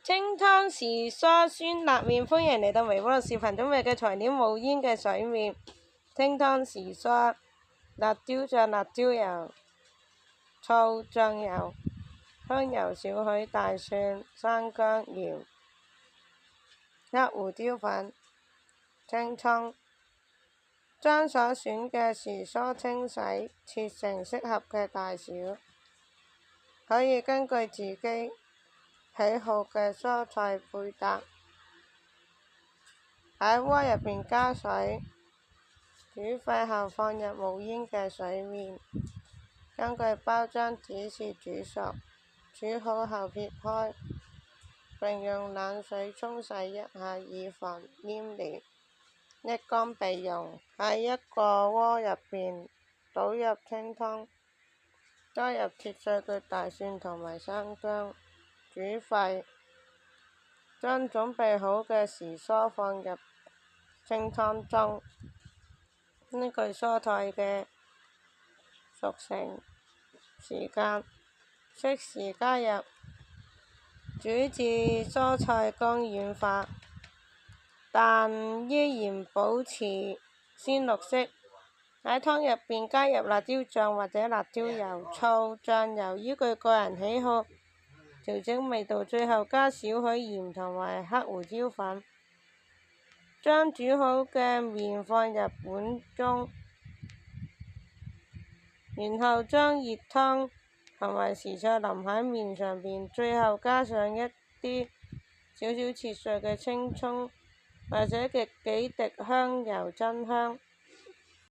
清湯時蔬酸辣麵，歡迎嚟到微波爐視頻，準備嘅材料：無煙嘅水麵、清湯時蔬、辣椒醬、辣椒油、醋、醬油、香油少許、大蒜、生薑、鹽、黑胡椒粉、青葱。將所選嘅時蔬清洗，切成適合嘅大小，可以根據自己喜好嘅蔬菜配搭。喺鍋入邊加水，煮沸後放入無煙嘅水麵，根據包裝指示煮熟。煮好後撇開，並用冷水沖洗一下，以防黏連。一乾備用。喺一個鍋入邊倒入清湯，加入切碎嘅大蒜同埋生薑，煮沸。將準備好嘅時蔬放入清湯中，根據蔬菜嘅熟成時間，適時加入，煮至蔬菜乾軟化，但依然保持鮮綠色。喺湯入邊加入辣椒醬或者辣椒油、醋、醬油，依據個人喜好調整味道，最後加少許鹽同埋黑胡椒粉。將煮好嘅麵放入碗中，然後將熱湯同埋時菜淋喺麵上邊，最後加上一啲少少切碎嘅青葱或者幾滴香油增香。